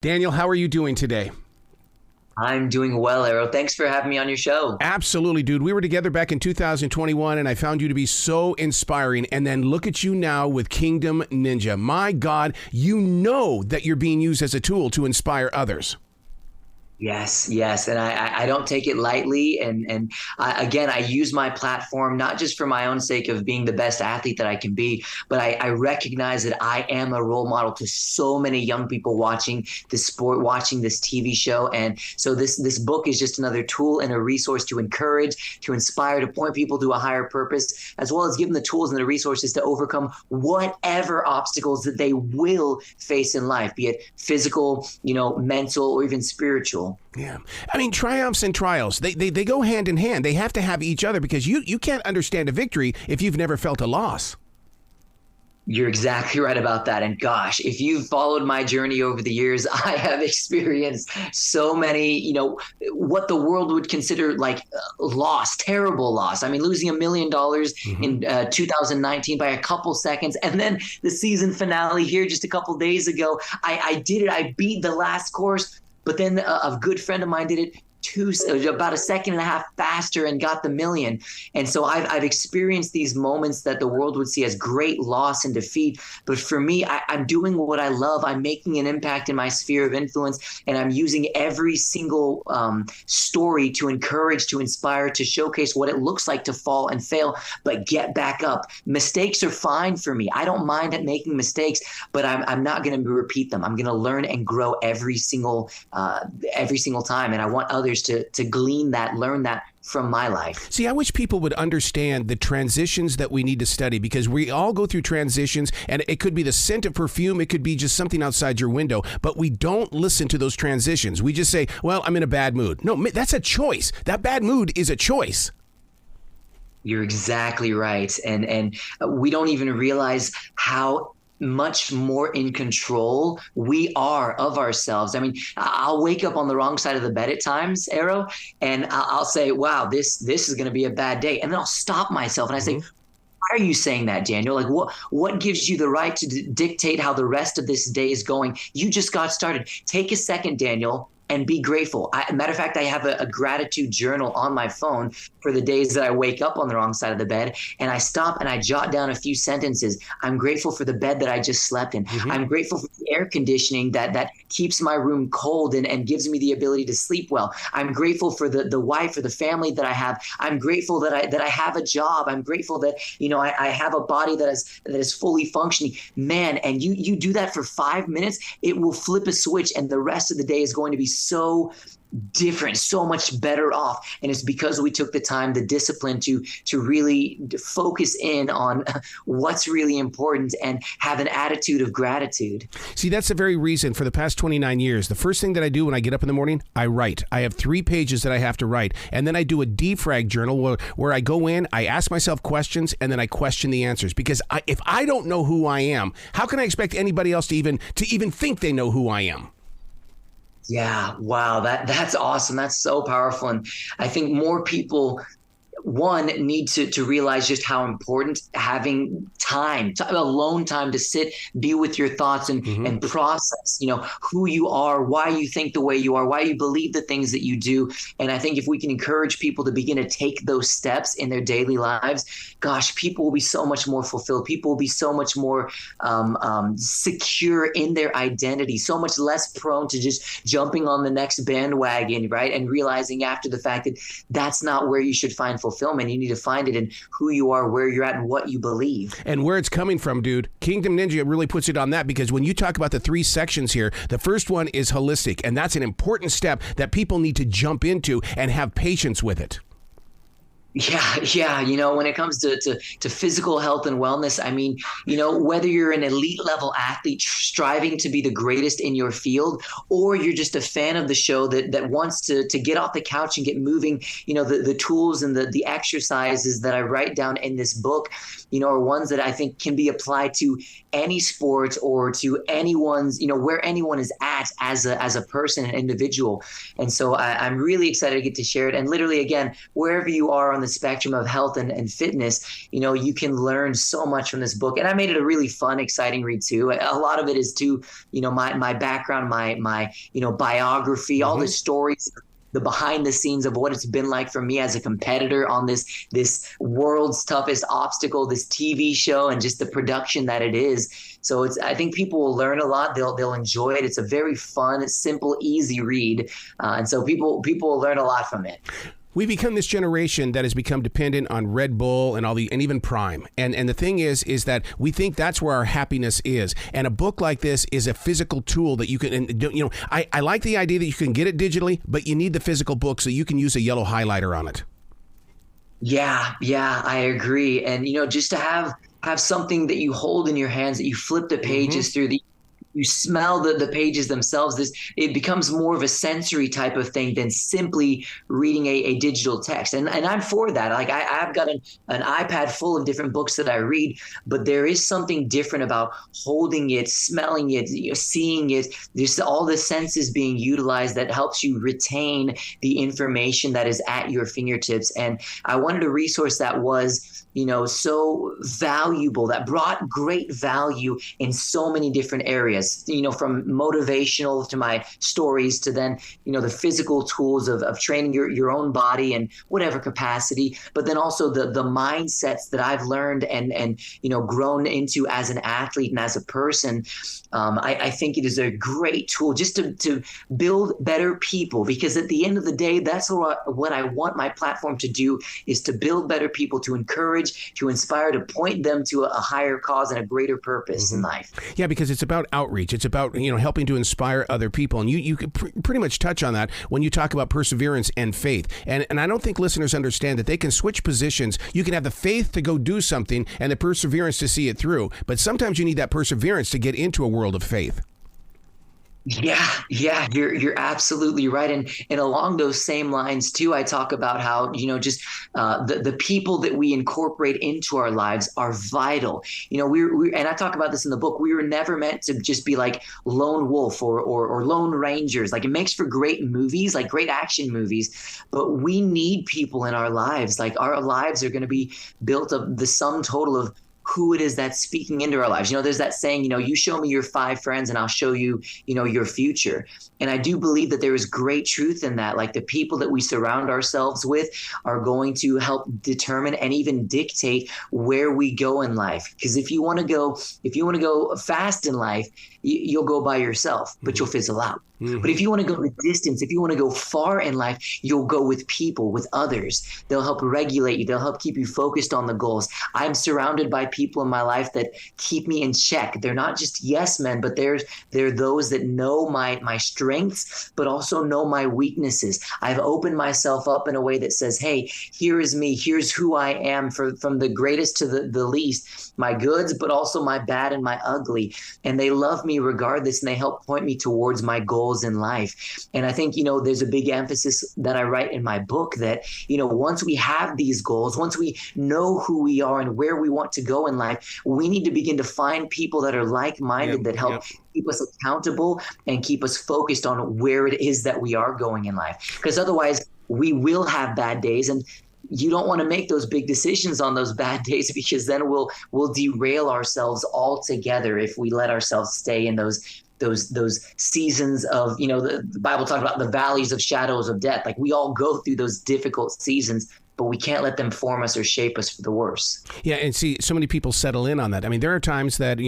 Daniel, how are you doing today? I'm doing well, Arrow. Thanks for having me on your show. Absolutely, dude. We were together back in 2021, and I found you to be so inspiring. And then look at you now with Kingdom Ninja. My God, you know that you're being used as a tool to inspire others. Yes, yes, and I don't take it lightly. And again, I use my platform not just for my own sake of being the best athlete that I can be, but I recognize that I am a role model to so many young people watching this sport, watching this TV show. And so this book is just another tool and a resource to encourage, to inspire, to point people to a higher purpose, as well as give them the tools and the resources to overcome whatever obstacles that they will face in life, be it physical, mental, or even spiritual. Yeah. I mean, triumphs and trials, they go hand in hand. They have to have each other because you can't understand a victory if you've never felt a loss. You're exactly right about that. And gosh, if you've followed my journey over the years, I have experienced so many, what the world would consider like loss, terrible loss. I mean, losing $1 million in 2019 by a couple seconds. And then the season finale here just a couple days ago, I did it. I beat the last course. But then a good friend of mine did it about a second and a half faster and got the $1 million. And so I've experienced these moments that the world would see as great loss and defeat. But for me, I'm doing what I love. I'm making an impact in my sphere of influence, and I'm using every single story to encourage, to inspire, to showcase what it looks like to fall and fail, but get back up. Mistakes are fine for me. I don't mind at making mistakes, but I'm not going to repeat them. I'm going to learn and grow every single time. And I want others to glean that, learn that from my life. See, I wish people would understand the transitions that we need to study, because we all go through transitions, and it could be the scent of perfume. It could be just something outside your window, but we don't listen to those transitions. We just say, well, I'm in a bad mood. No, that's a choice. That bad mood is a choice. You're exactly right. And we don't even realize how much more in control we are of ourselves. I mean, I'll wake up on the wrong side of the bed at times, Arrow, and I'll say, wow, this is going to be a bad day. And then I'll stop myself and I say, why are you saying that, Daniel? Like, what gives you the right to dictate how the rest of this day is going? You just got started. Take a second, Daniel, and be grateful. Matter of fact, I have a gratitude journal on my phone for the days that I wake up on the wrong side of the bed, and I stop and I jot down a few sentences. I'm grateful for the bed that I just slept in. I'm grateful for the air conditioning that keeps my room cold and gives me the ability to sleep well. I'm grateful for the wife or the family that I have. I'm grateful that I have a job. I'm grateful that I have a body that is fully functioning. Man, and you do that for 5 minutes, it will flip a switch, and the rest of the day is going to be so different, so much better off. And it's because we took the time, the discipline to really focus in on what's really important and have an attitude of gratitude. See, that's the very reason for the past 29 years. The first thing that I do when I get up in the morning, I write. I have 3 pages that I have to write. And then I do a defrag journal where I go in, I ask myself questions, and then I question the answers. Because if I don't know who I am, how can I expect anybody else to even think they know who I am? Yeah, wow, that's awesome. That's so powerful. And I think more people, one, need to realize just how important having time, alone time to sit, be with your thoughts and process, who you are, why you think the way you are, why you believe the things that you do. And I think if we can encourage people to begin to take those steps in their daily lives, gosh, people will be so much more fulfilled. People will be so much more secure in their identity, so much less prone to just jumping on the next bandwagon, right? And realizing after the fact that that's not where you should find fulfillment. You need to find it in who you are, where you're at, and what you believe. And where it's coming from, dude. Kingdom Ninja really puts it on that, because when you talk about the 3 sections here, the first one is holistic, and that's an important step that people need to jump into and have patience with it. Yeah. When it comes to physical health and wellness, I mean, whether you're an elite level athlete striving to be the greatest in your field, or you're just a fan of the show that wants to get off the couch and get moving, the tools and the exercises that I write down in this book, are ones that I think can be applied to any sport or to anyone's, where anyone is at as a person, an individual. And so I'm really excited to get to share it. And literally, again, wherever you are on on the spectrum of health and fitness, you can learn so much from this book. And I made it a really fun, exciting read too. A lot of it is too, my background, my biography, all the stories, the behind the scenes of what it's been like for me as a competitor on this world's toughest obstacle, this TV show, and just the production that it is. So I think people will learn a lot. They'll enjoy it. It's a very fun, simple, easy read. And so people will learn a lot from it. We become this generation that has become dependent on Red Bull and and even Prime. And the thing is that we think that's where our happiness is. And a book like this is a physical tool that you can, and I like the idea that you can get it digitally, but you need the physical book so you can use a yellow highlighter on it. Yeah, I agree. And, just to have something that you hold in your hands, that you flip the pages through, you smell the pages themselves. It becomes more of a sensory type of thing than simply reading a digital text. And I'm for that. Like I've got an iPad full of different books that I read, but there is something different about holding it, smelling it, seeing it. There's all the senses being utilized that helps you retain the information that is at your fingertips. And I wanted a resource that was so valuable, that brought great value in so many different areas, from motivational to my stories to then, the physical tools of training your own body in whatever capacity, but then also the mindsets that I've learned and grown into as an athlete and as a person. I think it is a great tool just to build better people, because at the end of the day, that's what I want my platform to do, is to build better people, to encourage, to inspire, to point them to a higher cause and a greater purpose in life. Yeah, because it's about outreach. It's about, helping to inspire other people. And you could pretty much touch on that when you talk about perseverance and faith. And I don't think listeners understand that they can switch positions. You can have the faith to go do something and the perseverance to see it through. But sometimes you need that perseverance to get into a world of faith. Yeah, you're absolutely right. And along those same lines too, I talk about how, just the people that we incorporate into our lives are vital. We and I talk about this in the book. We were never meant to just be like lone wolf or lone rangers. Like, it makes for great movies, like great action movies, but we need people in our lives. Like, our lives are going to be built of the sum total of who it is that's speaking into our lives. There's that saying, you show me your 5 friends and I'll show you, your future. And I do believe that there is great truth in that. Like, the people that we surround ourselves with are going to help determine and even dictate where we go in life. Because if you want to go fast in life, you'll go by yourself, but you'll fizzle out. But if you want to go the distance, if you want to go far in life, you'll go with people, with others. They'll help regulate you. They'll help keep you focused on the goals. I'm surrounded by people in my life that keep me in check. They're not just yes men, but they're those that know my strengths, but also know my weaknesses. I've opened myself up in a way that says, hey, here is me. Here's who I am, from the greatest to the least, my goods, but also my bad and my ugly. And they love me regardless, and they help point me towards my goals in life. And I think, there's a big emphasis that I write in my book that, once we have these goals, once we know who we are and where we want to go in life, we need to begin to find people that are like-minded, that help keep us accountable and keep us focused on where it is that we are going in life. Because otherwise we will have bad days, and you don't want to make those big decisions on those bad days, because then we'll derail ourselves altogether if we let ourselves stay in those seasons of, the Bible talks about the valleys of shadows of death. Like, we all go through those difficult seasons, but we can't let them form us or shape us for the worse. Yeah, and see, so many people settle in on that. I mean, there are times that,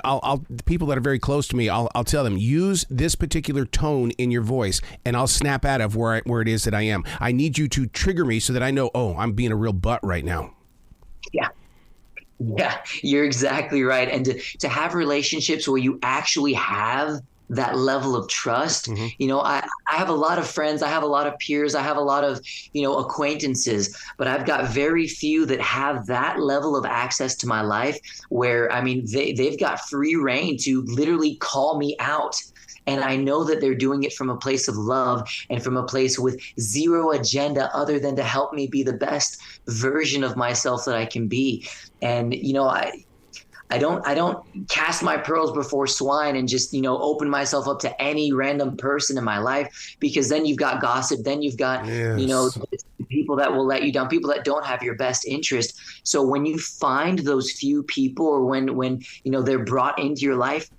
I'll people that are very close to me, I'll tell them, use this particular tone in your voice, and I'll snap out of where it is that I am. I need you to trigger me so that I know, oh, I'm being a real butt right now. Yeah, you're exactly right. And to have relationships where you actually have that level of trust. I have a lot of friends, I have a lot of peers, I have a lot of, acquaintances, but I've got very few that have that level of access to my life where, they've got free reign to literally call me out. And I know that they're doing it from a place of love and from a place with zero agenda other than to help me be the best version of myself that I can be. And, I don't cast my pearls before swine and just, open myself up to any random person in my life, because then you've got gossip, then you've got, people that will let you down, people that don't have your best interest. So when you find those few people, or when they're brought into your life,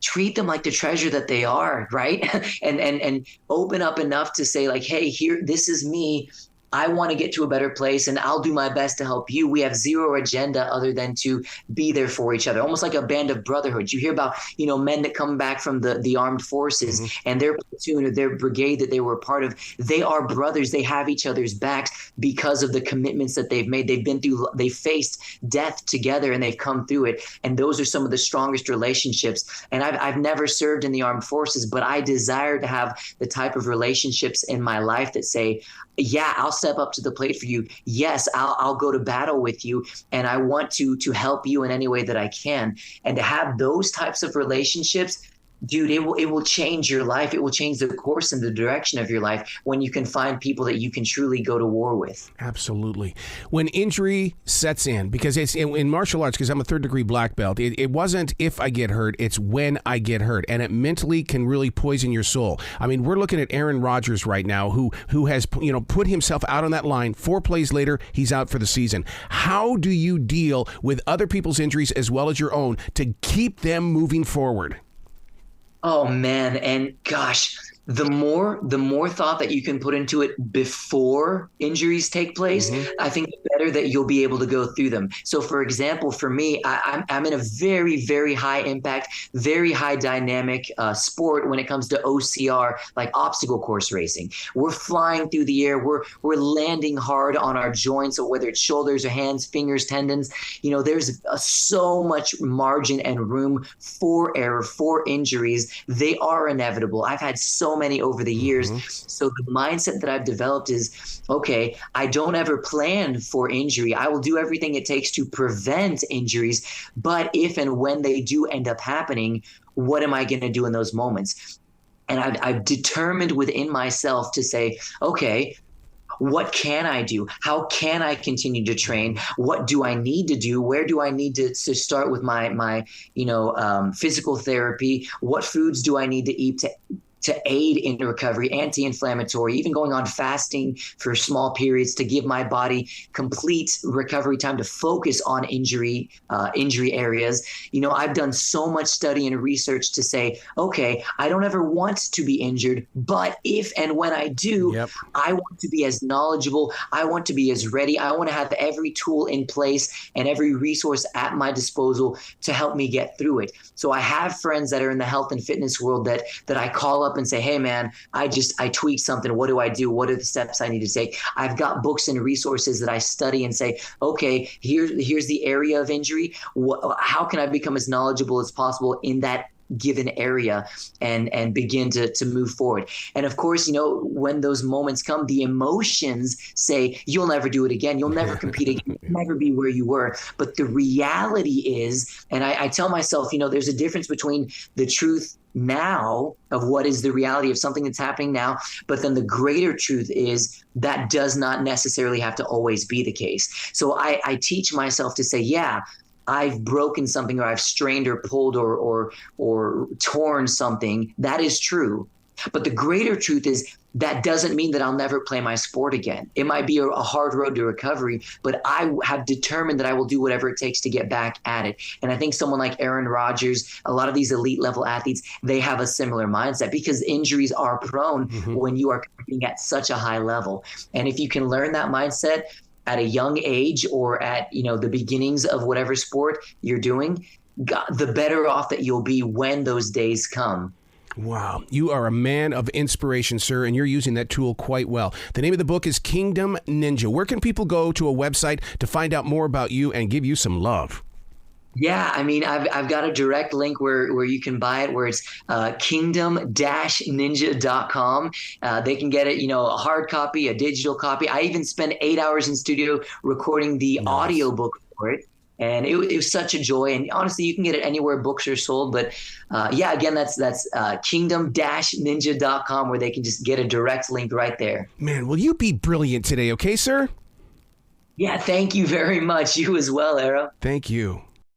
treat them like the treasure that they are, right? and open up enough to say, like, hey, here, this is me. I want to get to a better place, and I'll do my best to help you. We have zero agenda other than to be there for each other, almost like a band of brotherhood. You hear about, men that come back from the armed forces, and their platoon or their brigade that they were a part of, they are brothers. They have each other's backs because of the commitments that they've made. They faced death together, and they've come through it. And those are some of the strongest relationships. And I've never served in the armed forces, but I desire to have the type of relationships in my life that say, yeah, I'll step up to the plate for you. Yes, I'll go to battle with you, and I want to help you in any way that I can. And to have those types of relationships, dude, it will change your life. It will change the course and the direction of your life when you can find people that you can truly go to war with. Absolutely. When injury sets in, because it's in martial arts, because I'm a 3rd-degree black belt, it wasn't if I get hurt, it's when I get hurt. And it mentally can really poison your soul. I mean, we're looking at Aaron Rodgers right now, who has put himself out on that line. 4 plays later, he's out for the season. How do you deal with other people's injuries as well as your own to keep them moving forward? Oh man, and gosh, the more thought that you can put into it before injuries take place, I think the better that you'll be able to go through them. So for example, for me, I'm in a very, very high impact, very high dynamic sport when it comes to OCR, like obstacle course racing. We're flying through the air. We're landing hard on our joints, so whether it's shoulders or hands, fingers, tendons, there's so much margin and room for error, for injuries. They are inevitable. I've had so many over the years. So the mindset that I've developed is, okay, I don't ever plan for injury. I will do everything it takes to prevent injuries. But if and when they do end up happening, what am I going to do in those moments? And I've determined within myself to say, okay, what can I do? How can I continue to train? What do I need to do? Where do I need to start with my physical therapy? What foods do I need to eat to aid in recovery, anti-inflammatory, even going on fasting for small periods to give my body complete recovery time to focus on injury areas. I've done so much study and research to say, okay, I don't ever want to be injured, but if and when I do, I want to be as knowledgeable. I want to be as ready. I want to have every tool in place and every resource at my disposal to help me get through it. So I have friends that are in the health and fitness world that I call up and say, hey man, I tweaked something. What do I do? What are the steps I need to take? I've got books and resources that I study and say, okay, here's the area of injury. How can I become as knowledgeable as possible in that given area and begin to move forward? And of course, when those moments come, the emotions say, you'll never do it again. You'll never compete again. You'll never be where you were. But the reality is, and I tell myself, there's a difference between the truth now of what is the reality of something that's happening now, but then the greater truth is that does not necessarily have to always be the case. So I teach myself to say, yeah, I've broken something, or I've strained or pulled or torn something. That is true. But the greater truth is that doesn't mean that I'll never play my sport again. It might be a hard road to recovery, but I have determined that I will do whatever it takes to get back at it. And I think someone like Aaron Rodgers, a lot of these elite level athletes, they have a similar mindset because injuries are prone when you are competing at such a high level. And if you can learn that mindset at a young age or at the beginnings of whatever sport you're doing, the better off that you'll be when those days come. Wow. You are a man of inspiration, sir, and you're using that tool quite well. The name of the book is Kingdom Ninja. Where can people go to a website to find out more about you and give you some love? Yeah, I mean, I've got a direct link where you can buy it, where it's kingdom-ninja.com. They can get it, a hard copy, a digital copy. I even spent 8 hours in studio recording the audio book for it. And it was such a joy. And honestly, you can get it anywhere books are sold. But again, that's kingdom-ninja.com, where they can just get a direct link right there. Man, will you be brilliant today, okay, sir? Yeah, thank you very much. You as well, Arrow. Thank you.